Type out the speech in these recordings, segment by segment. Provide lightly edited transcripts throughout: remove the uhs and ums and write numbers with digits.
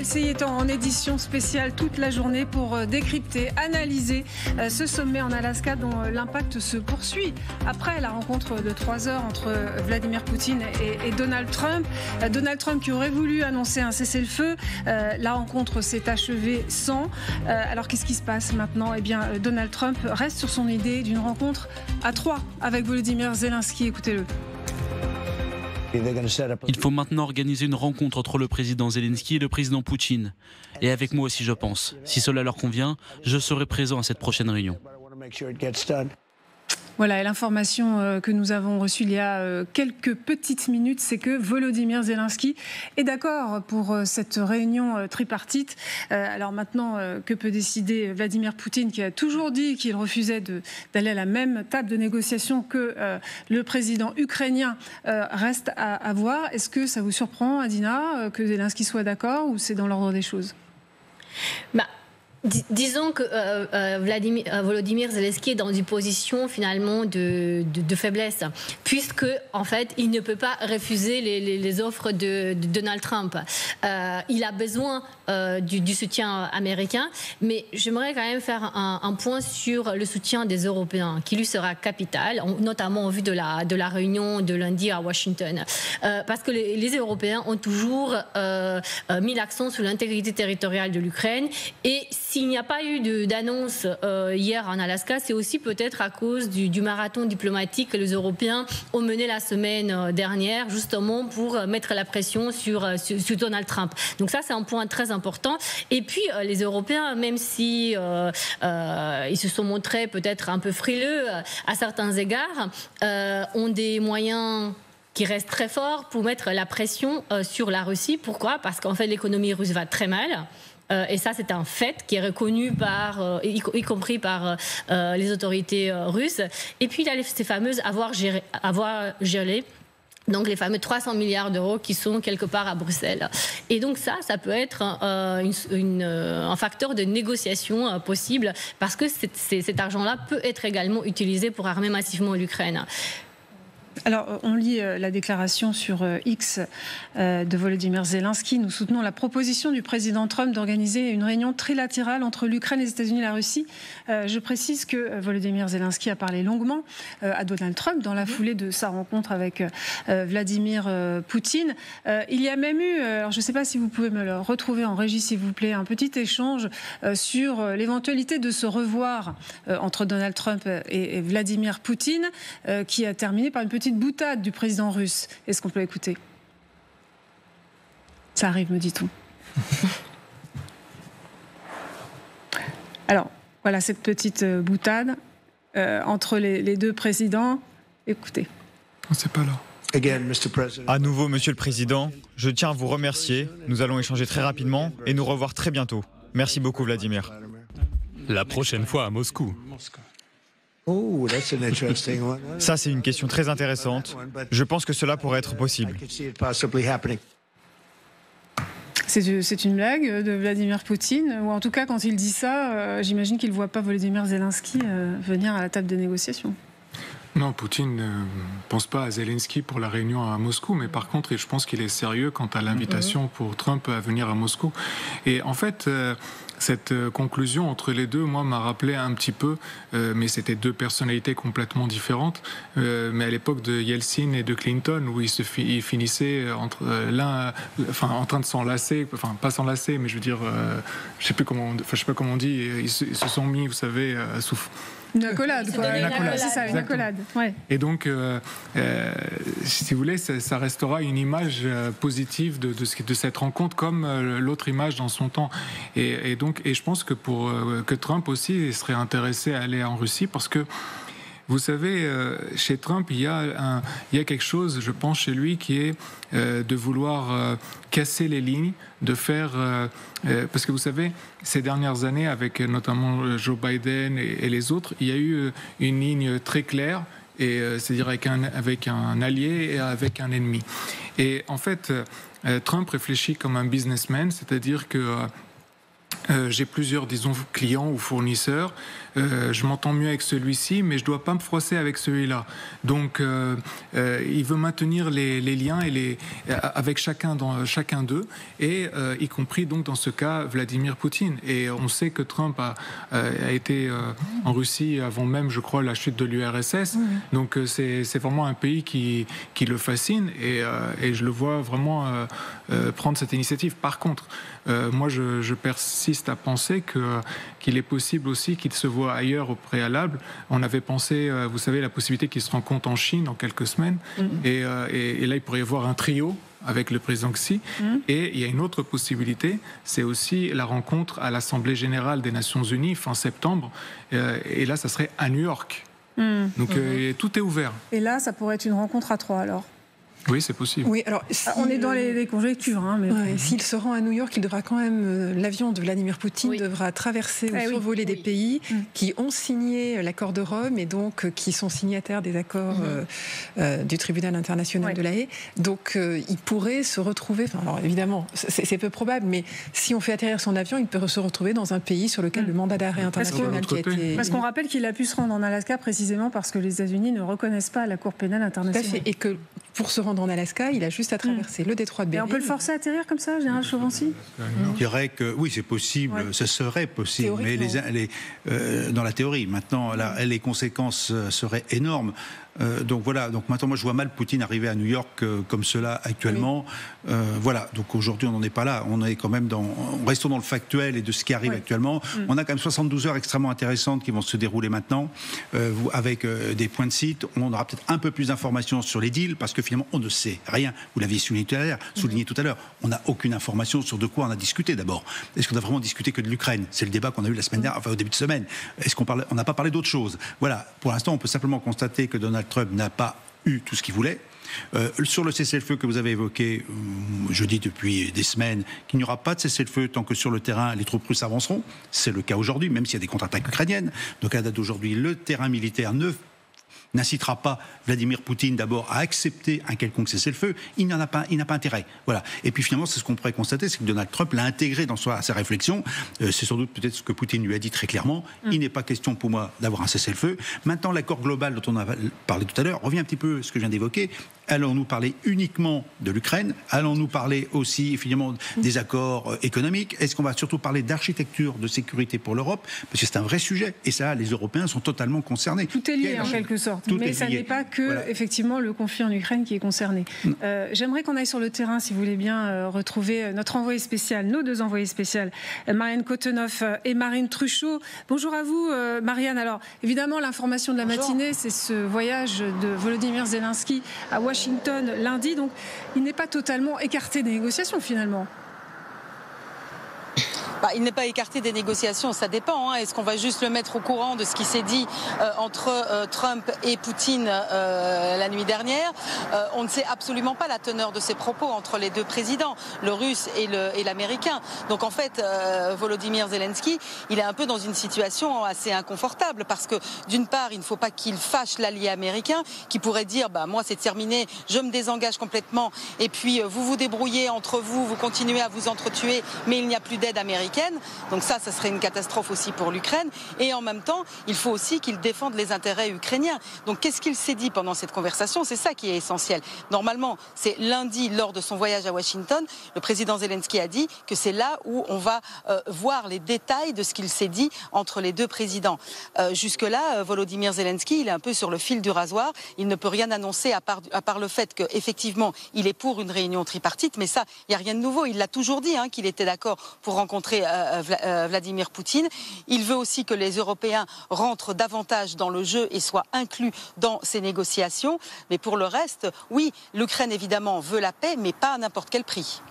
LCI est en édition spéciale toute la journée pour décrypter, analyser ce sommet en Alaska dont l'impact se poursuit après la rencontre de 3 heures entre Vladimir Poutine et Donald Trump. Donald Trump qui aurait voulu annoncer un cessez-le-feu. La rencontre s'est achevée sans. Alors qu'est-ce qui se passe maintenant ? Eh bien, Donald Trump reste sur son idée d'une rencontre à 3 avec Volodymyr Zelensky. Écoutez-le. Il faut maintenant organiser une rencontre entre le président Zelensky et le président Poutine. Et avec moi aussi, je pense. Si cela leur convient, je serai présent à cette prochaine réunion. Voilà, et l'information que nous avons reçue il y a quelques petites minutes, c'est que Volodymyr Zelensky est d'accord pour cette réunion tripartite. Alors maintenant, que peut décider Vladimir Poutine, qui a toujours dit qu'il refusait d'aller à la même table de négociation que le président ukrainien, reste à voir. Est-ce que ça vous surprend, Adina, que Zelensky soit d'accord, ou c'est dans l'ordre des choses ? Disons que Volodymyr Zelensky est dans une position finalement de faiblesse, puisque en fait il ne peut pas refuser les offres de Donald Trump. Il a besoin du soutien américain, mais j'aimerais quand même faire un point sur le soutien des Européens, qui lui sera capital, notamment au vu de la réunion de lundi à Washington, parce que les Européens ont toujours mis l'accent sur l'intégrité territoriale de l'Ukraine. Et s'il n'y a pas eu d'annonce hier en Alaska, c'est aussi peut-être à cause du marathon diplomatique que les Européens ont mené la semaine dernière, justement pour mettre la pression sur Donald Trump. Donc ça, c'est un point très important. Et puis, les Européens, même si ils se sont montrés peut-être un peu frileux à certains égards, ont des moyens qui reste très fort pour mettre la pression sur la Russie. Pourquoi ? Parce qu'en fait, l'économie russe va très mal. Et ça, c'est un fait qui est reconnu y compris par les autorités russes. Et puis, il y a ces fameuses avoirs gelés. Donc les fameux 300 milliards d'euros qui sont quelque part à Bruxelles. Et donc ça peut être un facteur de négociation possible, parce que cet argent-là peut être également utilisé pour armer massivement l'Ukraine. Alors, on lit la déclaration sur X de Volodymyr Zelensky. Nous soutenons la proposition du président Trump d'organiser une réunion trilatérale entre l'Ukraine, les États-Unis et la Russie. Je précise que Volodymyr Zelensky a parlé longuement à Donald Trump dans la foulée de sa rencontre avec Vladimir Poutine. Il y a même eu, alors je ne sais pas si vous pouvez me le retrouver en régie, s'il vous plaît, un petit échange sur l'éventualité de se revoir entre Donald Trump et Vladimir Poutine, qui a terminé par une petite boutade du président russe. Est-ce qu'on peut écouter ? Ça arrive, me dit-on. Alors, voilà cette petite boutade entre les deux présidents. Écoutez. C'est pas là. À nouveau, Monsieur le Président, je tiens à vous remercier. Nous allons échanger très rapidement et nous revoir très bientôt. Merci beaucoup, Vladimir. La prochaine fois à Moscou. Ça, c'est une question très intéressante. Je pense que cela pourrait être possible. C'est une blague de Vladimir Poutine, ou en tout cas, quand il dit ça, j'imagine qu'il ne voit pas Volodymyr Zelensky venir à la table des négociations. Non, Poutine ne pense pas à Zelensky pour la réunion à Moscou, mais par contre, je pense qu'il est sérieux quant à l'invitation pour Trump à venir à Moscou. Et en fait, cette conclusion entre les deux, moi, m'a rappelé un petit peu, mais c'était deux personnalités complètement différentes, mais à l'époque de Yeltsin et de Clinton, où ils finissaient en train de s'enlacer, enfin pas s'enlacer, mais je veux dire, je sais pas comment on dit, ils se sont mis, vous savez, sous une accolade, quoi. C'est ça, une accolade. Ouais. Et donc, si vous voulez, ça restera une image positive de cette rencontre, comme l'autre image dans son temps. Et je pense que que Trump aussi serait intéressé à aller en Russie, parce que vous savez, chez Trump, il y a quelque chose, je pense, chez lui, qui est de vouloir casser les lignes, de faire... parce que vous savez, ces dernières années, avec notamment Joe Biden et les autres, il y a eu une ligne très claire, c'est-à-dire avec un allié et avec un ennemi. Et en fait, Trump réfléchit comme un businessman, c'est-à-dire que J'ai plusieurs, disons, clients ou fournisseurs. Je m'entends mieux avec celui-ci, mais je ne dois pas me froisser avec celui-là. Donc, il veut maintenir les liens avec chacun d'eux, et y compris donc dans ce cas Vladimir Poutine. Et on sait que Trump a été en Russie avant même, je crois, la chute de l'URSS. Donc, c'est vraiment un pays qui le fascine, et je le vois vraiment prendre cette initiative. Par contre, moi, je persiste à penser qu'il est possible aussi qu'il se voit ailleurs au préalable. On avait pensé, vous savez, la possibilité qu'il se rencontre en Chine dans quelques semaines. Et là, il pourrait y avoir un trio avec le président Xi. Et il y a une autre possibilité, c'est aussi la rencontre à l'Assemblée générale des Nations Unies fin septembre. Et là, ça serait à New York. Donc, tout est ouvert. Et là, ça pourrait être une rencontre à 3 alors. Oui, c'est possible. Oui, alors, on est dans les conjectures. Mais s'il se rend à New York, il devra quand même, l'avion de Vladimir Poutine devra traverser ou survoler des pays qui ont signé l'accord de Rome et donc qui sont signataires des accords du tribunal international de La Haye. Donc il pourrait se retrouver, alors évidemment c'est peu probable, mais si on fait atterrir son avion, il peut se retrouver dans un pays sur lequel le mandat d'arrêt international qui a été... Parce qu'on rappelle qu'il a pu se rendre en Alaska précisément parce que les États-Unis ne reconnaissent pas la Cour pénale internationale. Tout à fait. Et que pour se rendre en Alaska, il a juste à traverser le détroit de Bering. Et on peut le forcer à atterrir comme ça, Général Chauvency ? Je dirais que oui, c'est possible, ce serait possible, mais dans la théorie. Maintenant, les conséquences seraient énormes. Donc voilà, donc maintenant moi je vois mal Poutine arriver à New York comme cela actuellement. Voilà, donc aujourd'hui on n'en est pas là, on est quand même restons dans le factuel et de ce qui arrive actuellement. On a quand même 72 heures extrêmement intéressantes qui vont se dérouler maintenant avec des points de site. On aura peut-être un peu plus d'informations sur les deals parce que finalement on ne sait rien. Vous l'aviez souligné tout à l'heure, on n'a aucune information sur de quoi on a discuté d'abord. Est-ce qu'on a vraiment discuté que de l'Ukraine ? C'est le débat qu'on a eu la semaine dernière, enfin au début de semaine. Est-ce on n'a pas parlé d'autre chose ? Voilà, pour l'instant on peut simplement constater que Donald Trump n'a pas eu tout ce qu'il voulait. Sur le cessez-le-feu que vous avez évoqué, je dis depuis des semaines qu'il n'y aura pas de cessez-le-feu tant que sur le terrain les troupes russes avanceront. C'est le cas aujourd'hui, même s'il y a des contre-attaques ukrainiennes. Donc à la date d'aujourd'hui, le terrain militaire n'incitera pas Vladimir Poutine d'abord à accepter un quelconque cessez-le-feu. Il n'a pas intérêt. Voilà. Et puis finalement, c'est ce qu'on pourrait constater, c'est que Donald Trump l'a intégré dans sa réflexion. C'est sans doute peut-être ce que Poutine lui a dit très clairement. Il n'est pas question pour moi d'avoir un cessez-le-feu. Maintenant, l'accord global dont on a parlé tout à l'heure revient un petit peu à ce que je viens d'évoquer. Allons-nous parler uniquement de l'Ukraine ? Allons-nous parler aussi finalement des accords économiques ? Est-ce qu'on va surtout parler d'architecture de sécurité pour l'Europe ? Parce que c'est un vrai sujet. Et ça, les Européens sont totalement concernés. Tout est lié en quelque sorte. Mais ça n'est pas que effectivement le conflit en Ukraine qui est concerné. J'aimerais qu'on aille sur le terrain, si vous voulez bien, retrouver notre envoyé spécial, nos deux envoyés spéciales, Marianne Kotonoff et Marine Truchot. Bonjour à vous, Marianne. Alors, évidemment, l'information de la matinée, c'est ce voyage de Volodymyr Zelensky à Washington lundi. Donc, il n'est pas totalement écarté des négociations, finalement. Il n'est pas écarté des négociations, ça dépend. Est-ce qu'on va juste le mettre au courant de ce qui s'est dit entre Trump et Poutine la nuit dernière ? On ne sait absolument pas la teneur de ces propos entre les deux présidents, le russe et l'américain. Donc en fait, Volodymyr Zelensky, il est un peu dans une situation assez inconfortable parce que d'une part, il ne faut pas qu'il fâche l'allié américain qui pourrait dire moi c'est terminé, je me désengage complètement et puis vous vous débrouillez entre vous, vous continuez à vous entretuer, mais il n'y a plus d'aide américaine. Donc ça serait une catastrophe aussi pour l'Ukraine. Et en même temps, il faut aussi qu'il défende les intérêts ukrainiens. Donc qu'est-ce qu'il s'est dit pendant cette conversation ? C'est ça qui est essentiel. Normalement, c'est lundi, lors de son voyage à Washington, le président Zelensky a dit que c'est là où on va voir les détails de ce qu'il s'est dit entre les deux présidents. Jusque-là, Volodymyr Zelensky, il est un peu sur le fil du rasoir. Il ne peut rien annoncer à part le fait qu'effectivement, il est pour une réunion tripartite. Mais ça, il n'y a rien de nouveau. Il l'a toujours dit qu'il était d'accord pour rencontrer Vladimir Poutine. Il veut aussi que les Européens rentrent davantage dans le jeu et soient inclus dans ces négociations. Mais pour le reste, oui, l'Ukraine évidemment veut la paix, mais pas à n'importe quel prix.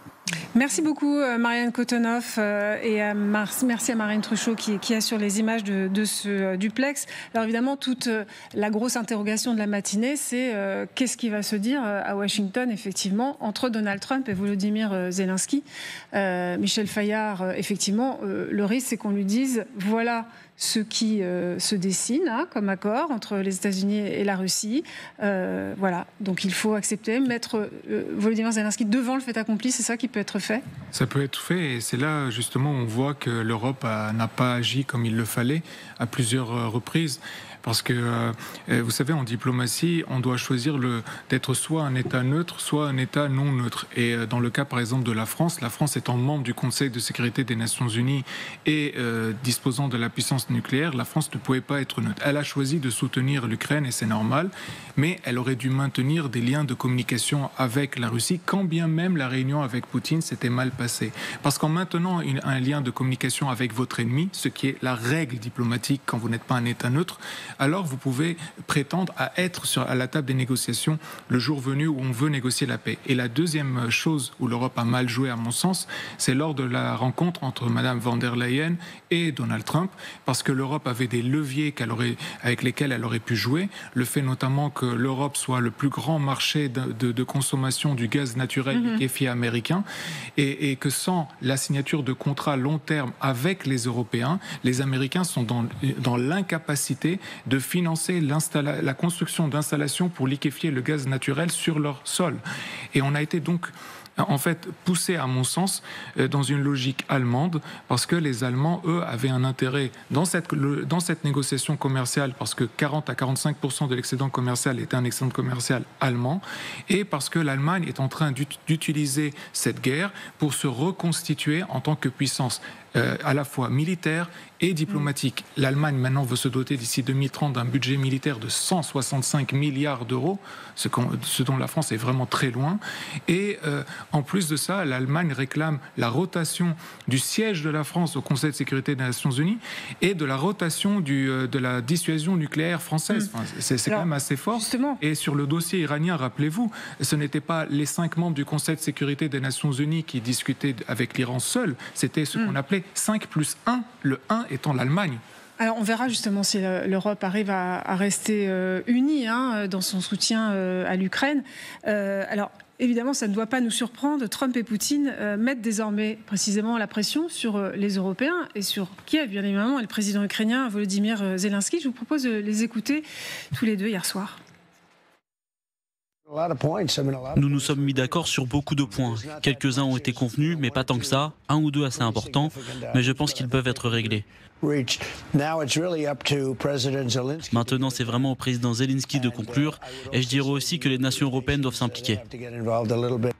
Merci beaucoup Marianne Kotonoff et merci à Marine Truchot qui assure les images de ce duplex. Alors évidemment, toute la grosse interrogation de la matinée, c'est qu'est-ce qui va se dire à Washington, effectivement, entre Donald Trump et Volodymyr Zelensky. Michel Fayard, effectivement, le risque, c'est qu'on lui dise, voilà ce qui se dessine comme accord entre les États-Unis et la Russie. Voilà, donc il faut accepter, mettre Volodymyr Zelensky devant le fait accompli, c'est ça qui peut être fait? Ça peut être fait, et c'est là justement où on voit que l'Europe n'a pas agi comme il le fallait à plusieurs reprises. Parce que, vous savez, en diplomatie, on doit choisir d'être soit un État neutre, soit un État non neutre. Et dans le cas, par exemple, de la France étant membre du Conseil de sécurité des Nations Unies et disposant de la puissance nucléaire, la France ne pouvait pas être neutre. Elle a choisi de soutenir l'Ukraine, et c'est normal, mais elle aurait dû maintenir des liens de communication avec la Russie, quand bien même la réunion avec Poutine s'était mal passée. Parce qu'en maintenant un lien de communication avec votre ennemi, ce qui est la règle diplomatique quand vous n'êtes pas un État neutre, alors vous pouvez prétendre à être à la table des négociations le jour venu où on veut négocier la paix. Et la deuxième chose où l'Europe a mal joué, à mon sens, c'est lors de la rencontre entre Mme von der Leyen et Donald Trump, parce que l'Europe avait des leviers avec lesquels elle aurait pu jouer. Le fait notamment que l'Europe soit le plus grand marché de consommation du gaz naturel liquéfié américain, et que sans la signature de contrats long terme avec les Européens, les Américains sont dans l'incapacité de financer la construction d'installations pour liquéfier le gaz naturel sur leur sol. Et on a été donc en fait poussé, à mon sens, dans une logique allemande, parce que les Allemands, eux, avaient un intérêt dans cette négociation commerciale, parce que 40 à 45% de l'excédent commercial était un excédent commercial allemand, et parce que l'Allemagne est en train d'utiliser cette guerre pour se reconstituer en tant que puissance à la fois militaire et diplomatique. L'Allemagne maintenant veut se doter d'ici 2030 d'un budget militaire de 165 milliards d'euros, ce dont la France est vraiment très loin. Et en plus de ça, l'Allemagne réclame la rotation du siège de la France au Conseil de sécurité des Nations Unies et de la rotation de la dissuasion nucléaire française. Enfin, c'est quand même assez fort. Justement. Et sur le dossier iranien, rappelez-vous, ce n'était pas les 5 membres du Conseil de sécurité des Nations Unies qui discutaient avec l'Iran seul, c'était ce qu'on appelait 5+1, le 1 étant l'Allemagne. Alors on verra justement si l'Europe arrive à rester unie dans son soutien à l'Ukraine. Alors évidemment, ça ne doit pas nous surprendre. Trump et Poutine mettent désormais précisément la pression sur les Européens et sur Kiev, bien évidemment, et le président ukrainien Volodymyr Zelensky. Je vous propose de les écouter tous les deux hier soir. Nous nous sommes mis d'accord sur beaucoup de points. Quelques-uns ont été convenus, mais pas tant que ça. Un ou deux assez importants, mais je pense qu'ils peuvent être réglés. Maintenant, c'est vraiment au président Zelensky de conclure, et je dirais aussi que les nations européennes doivent s'impliquer.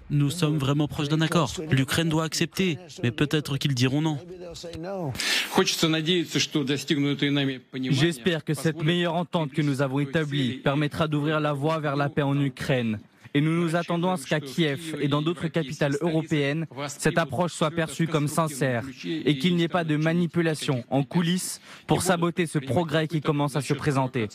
Nous sommes vraiment proches d'un accord. L'Ukraine doit accepter, mais peut-être qu'ils diront non. J'espère que cette meilleure entente que nous avons établie permettra d'ouvrir la voie vers la paix en Ukraine. Et nous nous attendons à ce qu'à Kiev et dans d'autres capitales européennes, cette approche soit perçue comme sincère et qu'il n'y ait pas de manipulation en coulisses pour saboter ce progrès qui commence à se présenter.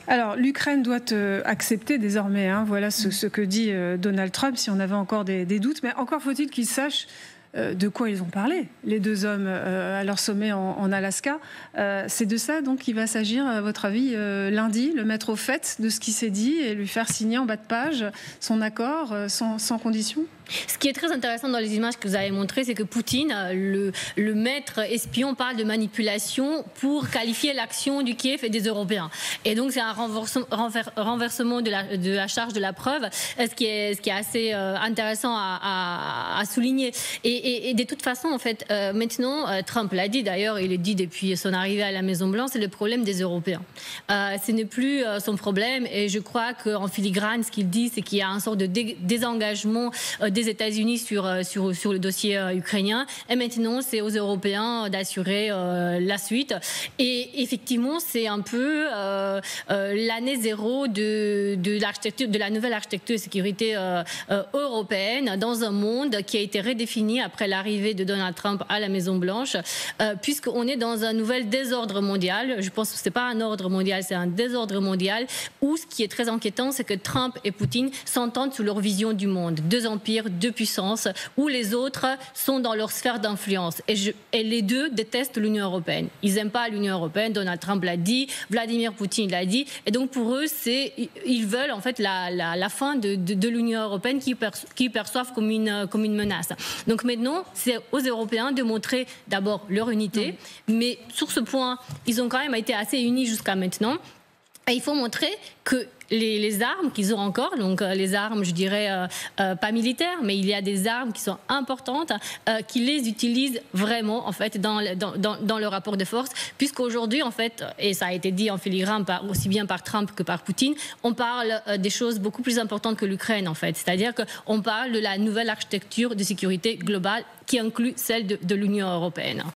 Alors, l'Ukraine doit accepter désormais, voilà ce que dit Donald Trump, si on avait encore des doutes, mais encore faut-il qu'ils sachent de quoi ils ont parlé, les deux hommes à leur sommet en Alaska. C'est de ça donc qu'il va s'agir, à votre avis, lundi, le mettre au fait de ce qui s'est dit et lui faire signer en bas de page son accord sans condition? Ce qui est très intéressant dans les images que vous avez montrées, c'est que Poutine, le maître espion, parle de manipulation pour qualifier l'action du Kiev et des Européens. Et donc c'est un renversement de la charge de la preuve, ce qui est assez intéressant à souligner. Et de toute façon, en fait, maintenant, Trump l'a dit d'ailleurs, il le dit depuis son arrivée à la Maison-Blanche, c'est le problème des Européens. Ce n'est plus son problème, et je crois qu'en filigrane, ce qu'il dit, c'est qu'il y a un sort de désengagement des États-Unis sur le dossier ukrainien, et maintenant c'est aux Européens d'assurer la suite. Et effectivement, c'est un peu l'année zéro de la nouvelle architecture de sécurité européenne dans un monde qui a été redéfini après l'arrivée de Donald Trump à la Maison-Blanche, puisqu'on est dans un nouvel désordre mondial. Je pense que ce n'est pas un ordre mondial, c'est un désordre mondial, où ce qui est très inquiétant, c'est que Trump et Poutine s'entendent sur leur vision du monde. Deux empires, deux puissances, où les autres sont dans leur sphère d'influence. Et les deux détestent l'Union européenne. Ils n'aiment pas l'Union européenne, Donald Trump l'a dit, Vladimir Poutine l'a dit, et donc pour eux, ils veulent en fait la fin de l'Union européenne qu'ils perçoivent comme une menace. Donc maintenant, maintenant, c'est aux Européens de montrer d'abord leur unité, mais sur ce point, ils ont quand même été assez unis jusqu'à maintenant. Et il faut montrer que les armes qu'ils ont encore, donc les armes, je dirais, pas militaires, mais il y a des armes qui sont importantes, qu'ils les utilisent vraiment, en fait, dans le rapport de force, puisqu'aujourd'hui, en fait, et ça a été dit en filigrane aussi bien par Trump que par Poutine, on parle des choses beaucoup plus importantes que l'Ukraine, en fait. C'est-à-dire qu'on parle de la nouvelle architecture de sécurité globale qui inclut celle de l'Union européenne.